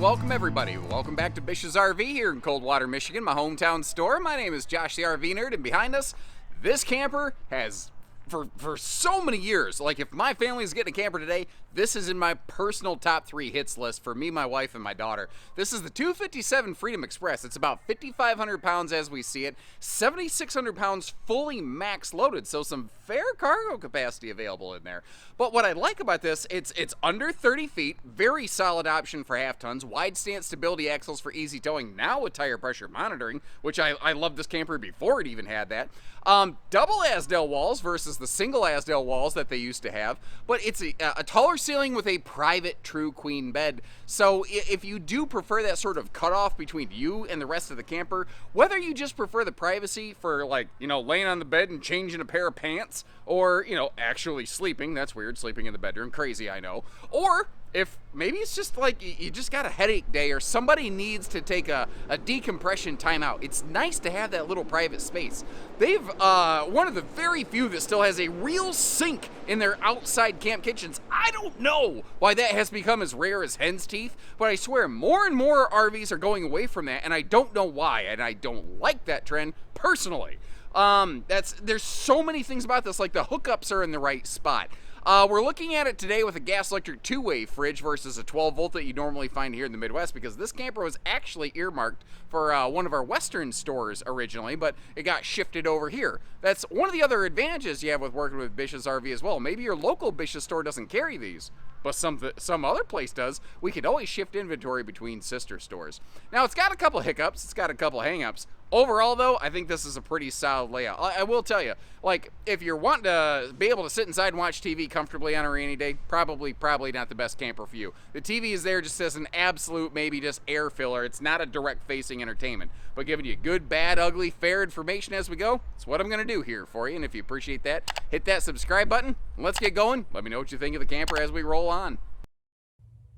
and welcome everybody. Welcome back to Bish's RV here in Coldwater, Michigan, my hometown store. My name is Josh the RV Nerd, and behind us, this camper has, for so many years, like if my family is getting a camper today, this is in my personal top 3 hits list for me, my wife, and my daughter. This is the 257 Freedom Express. It's about 5,500 pounds as we see it, 7,600 pounds fully max loaded, so some fair cargo capacity available in there. But what I like about this, it's under 30 feet, very solid option for half tons, wide stance stability axles for easy towing, now with tire pressure monitoring, which I love this camper before it even had that. Double Azdel walls versus the single Azdel walls that they used to have, but it's a taller ceiling with a private true queen bed. So if you do prefer that sort of cutoff between you and the rest of the camper, whether you just prefer the privacy for, like, you know, laying on the bed and changing a pair of pants, or, you know, actually sleeping, that's weird, sleeping in the bedroom, crazy, I know, or if maybe it's just like you just got a headache day or somebody needs to take a decompression timeout, it's nice to have that little private space. They've one of the very few that still has a real sink in their outside camp kitchens. I don't know why that has become as rare as hen's teeth, but I swear more and more RVs are going away from that, and I don't know why, and I don't like that trend personally. There's so many things about this, like the hookups are in the right spot. We're looking at it today with a gas electric 2-way fridge versus a 12 volt that you normally find here in the Midwest, because this camper was actually earmarked for one of our Western stores originally, but it got shifted over here. That's one of the other advantages you have with working with Bish's RV as well. Maybe your local Bish's store doesn't carry these, but some other place does. We could always shift inventory between sister stores. Now, it's got a couple hiccups, it's got a couple hangups. Overall, though, I think this is a pretty solid layout. I will tell you, like, if you're wanting to be able to sit inside and watch TV comfortably on a rainy day, probably not the best camper for you. The TV is there just as an absolute, maybe just air filler. It's not a direct-facing entertainment, but giving you good, bad, ugly, fair information as we go, that's what I'm going to do here for you. And if you appreciate that, hit that subscribe button, and let's get going. Let me know what you think of the camper as we roll on.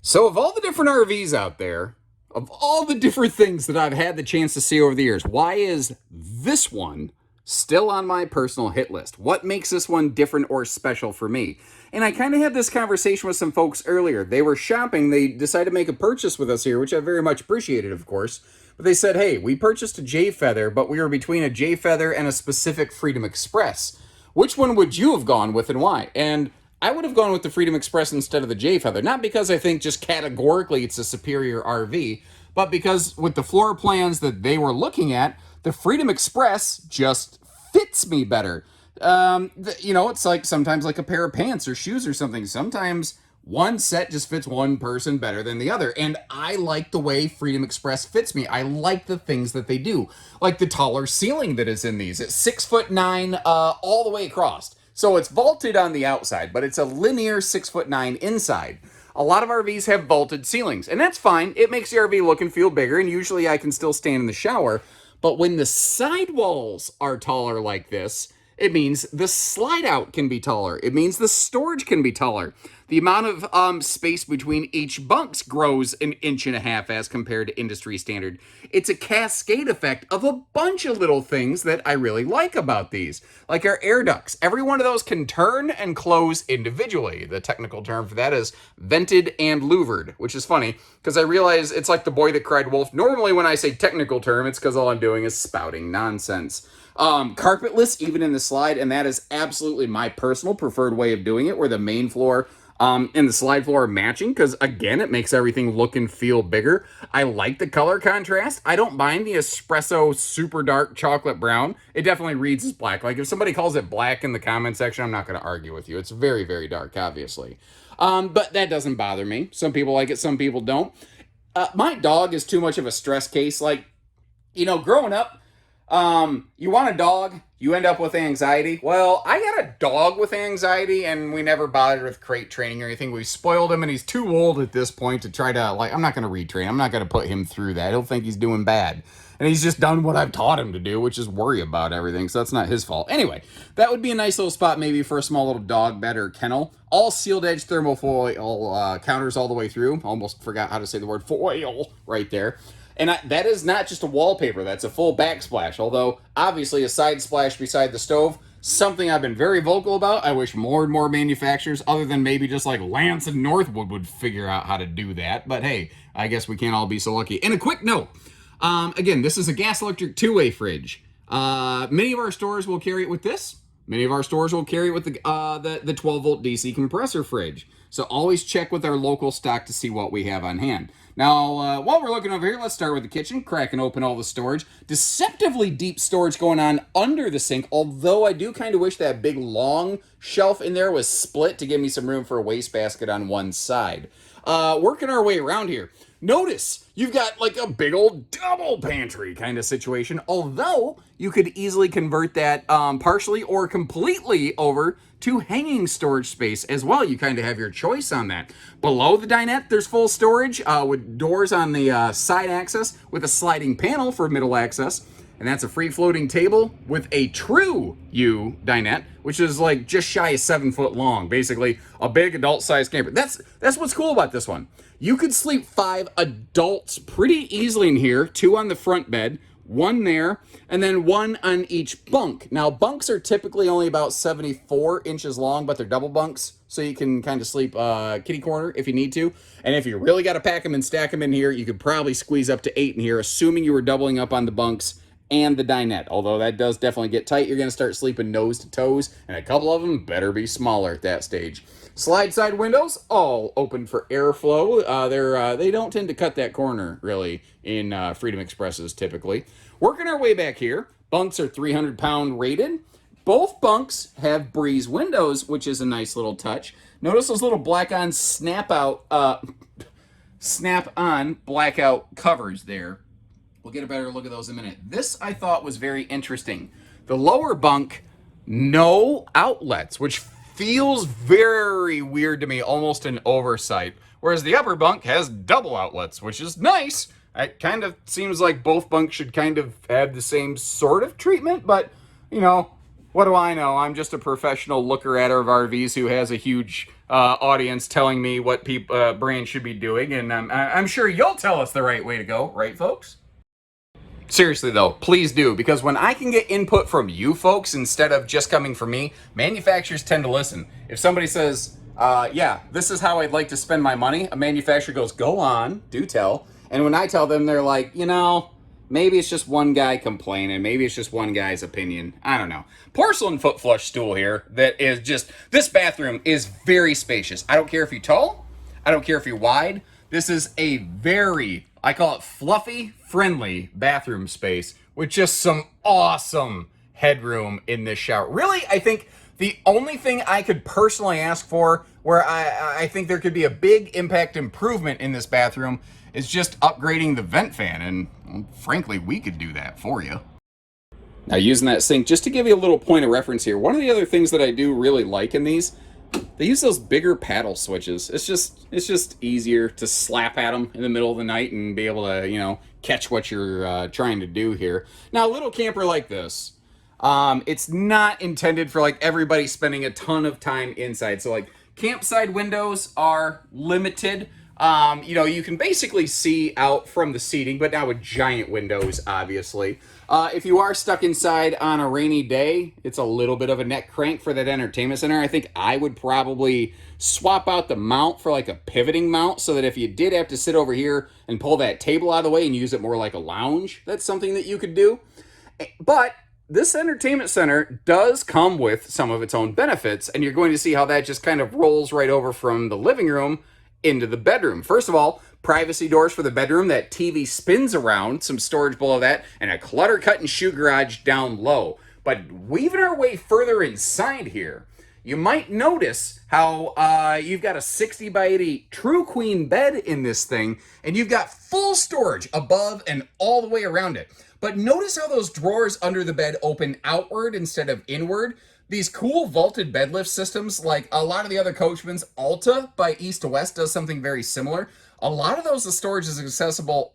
So, of all the different RVs out there, of all the different things that I've had the chance to see over the years, why is this one still on my personal hit list? What makes this one different or special for me? And I kind of had this conversation with some folks earlier. They were shopping. They decided to make a purchase with us here, which I very much appreciated, of course. But they said, hey, we purchased a J-Feather, but we were between a J-Feather and a specific Freedom Express. Which one would you have gone with and why? And I would have gone with the Freedom Express instead of the J-Feather. Not because I think just categorically it's a superior RV, but because with the floor plans that they were looking at, the Freedom Express just fits me better. You know, it's like sometimes like a pair of pants or shoes or something. Sometimes one set just fits one person better than the other. And I like the way Freedom Express fits me. I like the things that they do. Like the taller ceiling that is in these. It's 6'9" all the way across. So it's vaulted on the outside, but it's a linear 6'9" inside. A lot of RVs have vaulted ceilings, and that's fine. It makes the RV look and feel bigger, and usually I can still stand in the shower. But when the sidewalls are taller like this, it means the slide out can be taller. It means the storage can be taller. The amount of space between each bunks grows 1.5 inches as compared to industry standard. It's a cascade effect of a bunch of little things that I really like about these. Like our air ducts. Every one of those can turn and close individually. The technical term for that is vented and louvered, which is funny because I realize it's like the boy that cried wolf. Normally when I say technical term, it's because all I'm doing is spouting nonsense. Carpetless, even in the slide, and that is absolutely my personal preferred way of doing it, where the main floor and the slide floor are matching, because again, it makes everything look and feel bigger. I like the color contrast. I don't mind the espresso super dark chocolate brown. It definitely reads as black. Like if somebody calls it black in the comment section, I'm not going to argue with you. It's very, very dark, obviously. But that doesn't bother me. Some people like it, some people don't. My dog is too much of a stress case. Like, you know, growing up, you want a dog, you end up with anxiety. Well, I got a dog with anxiety, and we never bothered with crate training or anything. We spoiled him, and he's too old at this point to try to, like, I'm not going to retrain. I'm not going to put him through that. He'll think he's doing bad. And he's just done what I've taught him to do, which is worry about everything, so that's not his fault. Anyway, that would be a nice little spot maybe for a small little dog bed or kennel. All sealed edge thermofoil counters all the way through. Almost forgot how to say the word foil right there. And that is not just a wallpaper, that's a full backsplash. Although, obviously, a side splash beside the stove, something I've been very vocal about. I wish more and more manufacturers, other than maybe just like Lance and Northwood, would figure out how to do that. But hey, I guess we can't all be so lucky. And a quick note, again, this is a gas electric two-way fridge. Many of our stores will carry it with this. Many of our stores will carry it with the 12-volt DC compressor fridge. So always check with our local stock to see what we have on hand. Now, while we're looking over here, let's start with the kitchen, cracking open all the storage. Deceptively deep storage going on under the sink, although I do kind of wish that big long shelf in there was split to give me some room for a wastebasket on one side. Working our way around here. Notice you've got like a big old double pantry kind of situation, although you could easily convert that partially or completely over to hanging storage space as well. You kind of have your choice on that. Below the dinette, there's full storage with doors on the side access with a sliding panel for middle access. And that's a free-floating table with a true U dinette, which is like just shy of 7 foot long. Basically, a big adult-sized camper. That's what's cool about this one. You could sleep 5 adults pretty easily in here. 2 on the front bed, 1 there, and then 1 on each bunk. Now, bunks are typically only about 74 inches long, but they're double bunks, so you can kind of sleep kitty corner if you need to. And if you really got to pack them and stack them in here, you could probably squeeze up to 8 in here, assuming you were doubling up on the bunks and the dinette. Although that does definitely get tight. You're going to start sleeping nose to toes, and a couple of them better be smaller at that stage. Slide side windows, all open for airflow. They don't tend to cut that corner, really, in Freedom Expresses, typically. Working our way back here, bunks are 300-pound rated. Both bunks have breeze windows, which is a nice little touch. Notice those little black-on snap-on blackout covers there. We'll get a better look at those in a minute. This, I thought, was very interesting. The lower bunk, no outlets, which feels very weird to me, almost an oversight. Whereas the upper bunk has double outlets, which is nice. It kind of seems like both bunks should kind of have the same sort of treatment, but, you know, what do I know? I'm just a professional looker-atter of RVs who has a huge audience telling me what brands should be doing, and I'm sure you'll tell us the right way to go, right, folks? Seriously though, please do, because when I can get input from you folks instead of just coming from me, manufacturers tend to listen. If somebody says, yeah, this is how I'd like to spend my money, a manufacturer goes, go on, do tell. And when I tell them, they're like, you know, maybe it's just one guy complaining, maybe it's just one guy's opinion, I don't know. Porcelain foot flush stool here that is just, this bathroom is very spacious. I don't care if you're tall, I don't care if you're wide. This is a very, I call it fluffy, friendly bathroom space with just some awesome headroom in this shower. Really, I think the only thing I could personally ask for where I think there could be a big impact improvement in this bathroom is just upgrading the vent fan. And well, frankly, we could do that for you. Now, using that sink, just to give you a little point of reference here, one of the other things that I do really like in these, they use those bigger paddle switches. It's just easier to slap at them in the middle of the night and be able to, you know, catch what you're trying to do here. Now, a little camper like this, it's not intended for like everybody spending a ton of time inside. So like campsite windows are limited. You know, you can basically see out from the seating, but not with giant windows, obviously. If you are stuck inside on a rainy day, it's a little bit of a neck crank for that entertainment center. I think I would probably swap out the mount for like a pivoting mount so that if you did have to sit over here and pull that table out of the way and use it more like a lounge, that's something that you could do. But this entertainment center does come with some of its own benefits, and you're going to see how that just kind of rolls right over from the living room into the bedroom. First of all, privacy doors for the bedroom, that TV spins around, some storage below that, and a clutter cut and shoe garage down low. But weaving our way further inside here, you might notice how you've got a 60 by 80 true queen bed in this thing, and you've got full storage above and all the way around it. But notice how those drawers under the bed open outward instead of inward. These cool vaulted bed lift systems, like a lot of the other Coachmen's, Alta by East to West does something very similar. A lot of those, the storage is accessible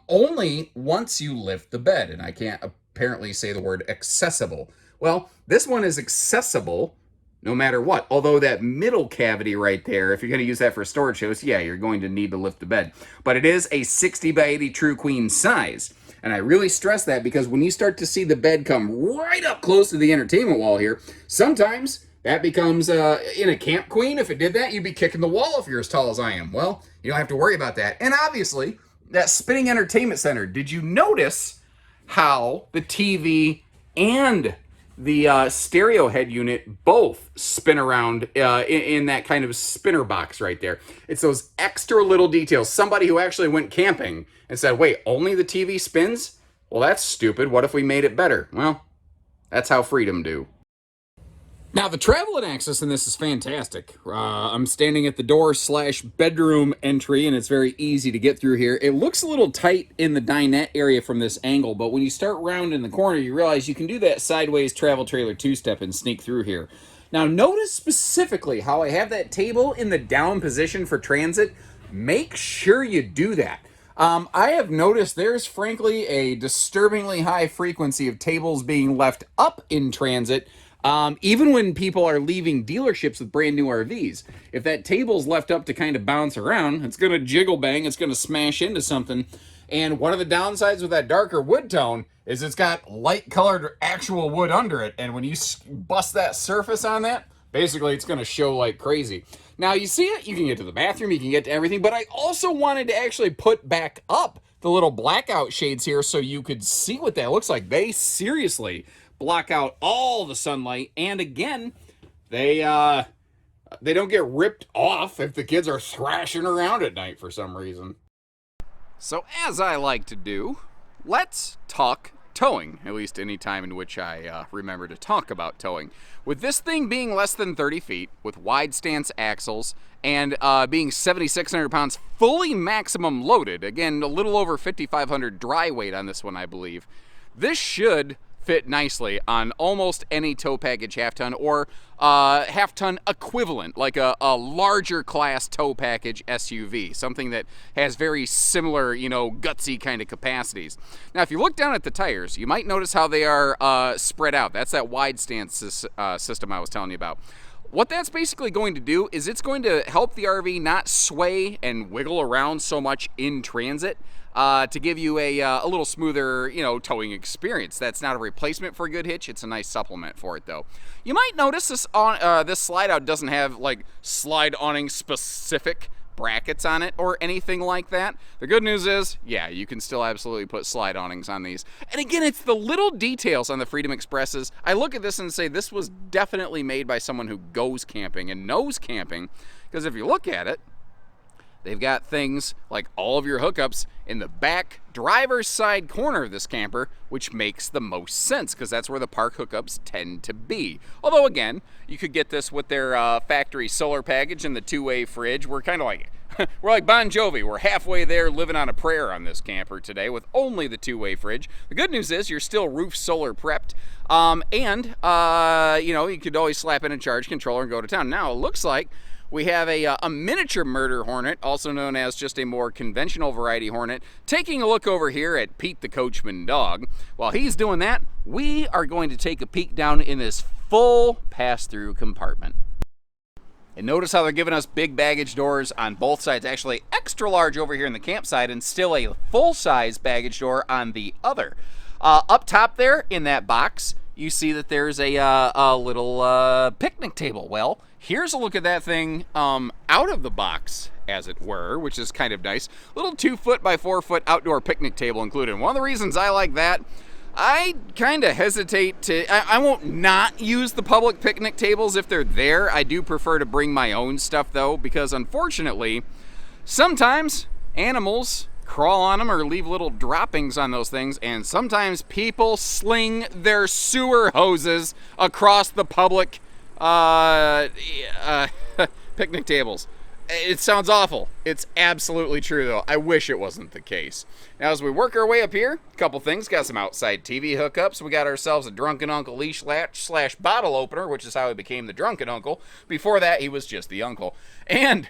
only once you lift the bed, and I can't apparently say the word accessible. Well, this one is accessible no matter what. Although that middle cavity right there, if you're going to use that for storage house, yeah, you're going to need to lift the bed. But it is a 60 by 80 true queen size. And I really stress that because when you start to see the bed come right up close to the entertainment wall here, sometimes that becomes, in a Camp Queen, if it did that, you'd be kicking the wall if you're as tall as I am. Well, you don't have to worry about that. And obviously, that spinning entertainment center, did you notice how the TV and the stereo head unit both spin around in that kind of spinner box right there? It's those extra little details. Somebody who actually went camping and said, wait, only the TV spins? Well, that's stupid. What if we made it better? Well, that's how Freedom do. Now, the travel and access in this is fantastic. I'm standing at the door/bedroom entry, and it's very easy to get through here. It looks a little tight in the dinette area from this angle, but when you start rounding the corner, you realize you can do that sideways travel trailer two-step and sneak through here. Now, notice specifically how I have that table in the down position for transit. Make sure you do that. I have noticed there's frankly a disturbingly high frequency of tables being left up in transit. Even when people are leaving dealerships with brand new RVs, if that table's left up to kind of bounce around, it's going to jiggle bang, it's going to smash into something. And one of the downsides with that darker wood tone is it's got light colored actual wood under it. And when you bust that surface on that, basically it's going to show like crazy. Now you see it, you can get to the bathroom, you can get to everything, but I also wanted to actually put back up the little blackout shades here so you could see what that looks like. They seriously block out all the sunlight, and again, they don't get ripped off if the kids are thrashing around at night for some reason. So as I like to do, let's talk towing, at least any time in which I remember to talk about towing. With this thing being less than 30 feet, with wide stance axles, and being 7,600 pounds fully maximum loaded, again, a little over 5,500 dry weight on this one, I believe, this should fit nicely on almost any tow package half-ton or half-ton equivalent, like a larger class tow package SUV, something that has very similar, gutsy kind of capacities. Now, if you look down at the tires, you might notice how they are spread out. That's that wide stance system I was telling you about. What that's basically going to do is it's going to help the RV not sway and wiggle around so much in transit, to give you a little smoother, towing experience. That's not a replacement for a good hitch. It's a nice supplement for it, though. You might notice this slide out doesn't have like slide awning specific brackets on it or anything like that. The good news is, yeah, you can still absolutely put slide awnings on these. And again, it's the little details on the Freedom Expresses. I look at this and say this was definitely made by someone who goes camping and knows camping, because if you look at it, they've got things like all of your hookups in the back driver's side corner of this camper, which makes the most sense because that's where the park hookups tend to be. Although, again, you could get this with their factory solar package and the two-way fridge. We're kind of like, we're like Bon Jovi. We're halfway there living on a prayer on this camper today with only the two-way fridge. The good news is you're still roof solar prepped. You could always slap in a charge controller and go to town. Now, it looks like we have a miniature murder hornet, also known as just a more conventional variety hornet, taking a look over here at Pete the Coachman dog. While he's doing that, we are going to take a peek down in this full pass-through compartment. And notice how they're giving us big baggage doors on both sides, actually extra large over here in the campsite and still a full-size baggage door on the other. Up top there in that box, you see that there's a little picnic table. Well, here's a look at that thing out of the box, as it were, which is kind of nice. Little 2-foot by 4-foot outdoor picnic table included. And one of the reasons I like that, I kind of hesitate to, I won't not use the public picnic tables if they're there. I do prefer to bring my own stuff, though, because unfortunately, sometimes animals crawl on them or leave little droppings on those things, and sometimes people sling their sewer hoses across the public picnic tables. It sounds awful. It's absolutely true, though. I wish it wasn't the case. Now, as we work our way up here, a couple things. Got some outside TV hookups. We got ourselves a Drunken Uncle leash latch / bottle opener, which is how he became the Drunken Uncle. Before that, he was just the uncle. And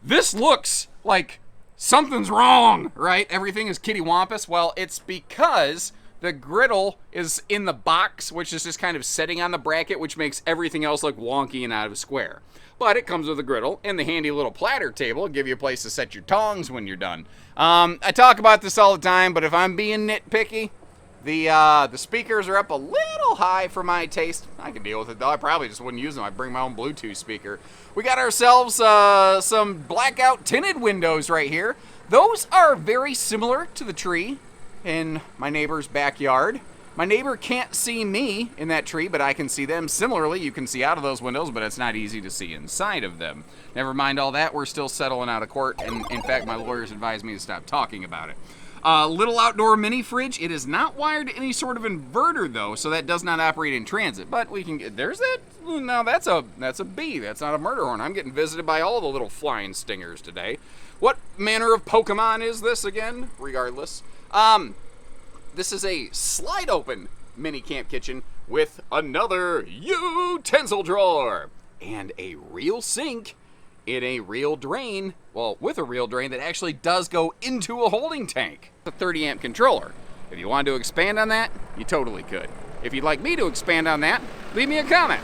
this looks like something's wrong, right? Everything is kitty wampus. Well, it's because The griddle is in the box, which is just kind of sitting on the bracket, which makes everything else look wonky and out of square. But it comes with a griddle and the handy little platter table to give you a place to set your tongs when you're done. I talk about this all the time, but if I'm being nitpicky, the speakers are up a little high for my taste. I can deal with it, though. I probably just wouldn't use them. I'd bring my own Bluetooth speaker. We got ourselves some blackout tinted windows right here. Those are very similar to the tree in my neighbor's backyard. My neighbor can't see me in that tree, but I can see them. Similarly, you can see out of those windows, but it's not easy to see inside of them. Never mind all that, we're still settling out of court, and in fact, my lawyers advised me to stop talking about it. Little outdoor mini fridge. It is not wired to any sort of inverter, though, so that does not operate in transit. But we can get, there's that. Now that's a bee. That's not a murder horn. I'm getting visited by all the little flying stingers today. What manner of Pokemon is this again? Regardless. This is a slide open mini camp kitchen with another utensil drawer and a real sink in a real drain, well, with a real drain that actually does go into a holding tank. It's a 30 amp controller. If you wanted to expand on that, you totally could. If you'd like me to expand on that, leave me a comment.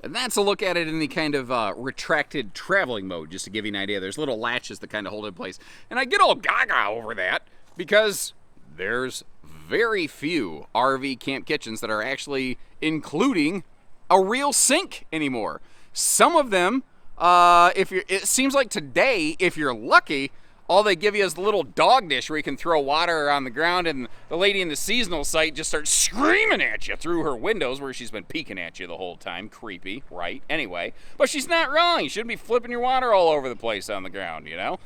And that's a look at it in the kind of retracted traveling mode, just to give you an idea. There's little latches that kind of hold it in place. And I get all gaga over that because there's very few RV camp kitchens that are actually including a real sink anymore. Some of them, it seems like today, if you're lucky, all they give you is the little dog dish where you can throw water on the ground, and the lady in the seasonal site just starts screaming at you through her windows where she's been peeking at you the whole time. Creepy, right? Anyway, but she's not wrong. You shouldn't be flipping your water all over the place on the ground, you know?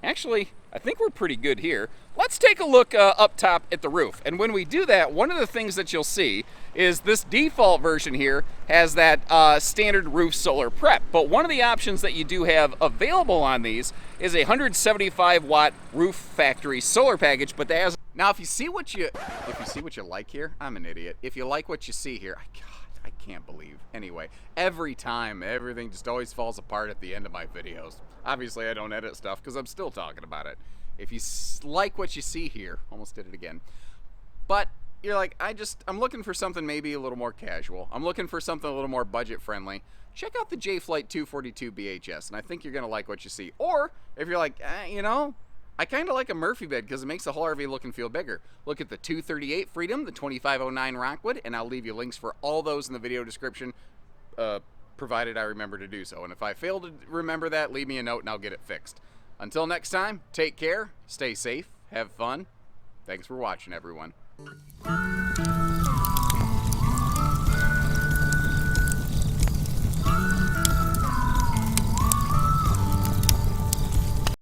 Actually, I think we're pretty good here. Let's take a look up top at the roof. And when we do that, one of the things that you'll see is this default version here has that standard roof solar prep. But one of the options that you do have available on these is a 175 watt roof factory solar package, but that has... Now, if you see what you like here, I'm an idiot. If you like what you see here, I can't believe. Anyway, every time, everything just always falls apart at the end of my videos. Obviously, I don't edit stuff because I'm still talking about it. If you like what you see here, almost did it again. But you're like, I'm looking for something maybe a little more casual. I'm looking for something a little more budget friendly. Check out the J-Flight 242 BHS, and I think you're gonna like what you see. Or if you're like, you know, I kind of like a Murphy bed because it makes the whole RV look and feel bigger. Look at the 238 Freedom, the 2509 Rockwood, and I'll leave you links for all those in the video description, provided I remember to do so. And if I fail to remember that, leave me a note and I'll get it fixed. Until next time, take care, stay safe, have fun. Thanks for watching, everyone.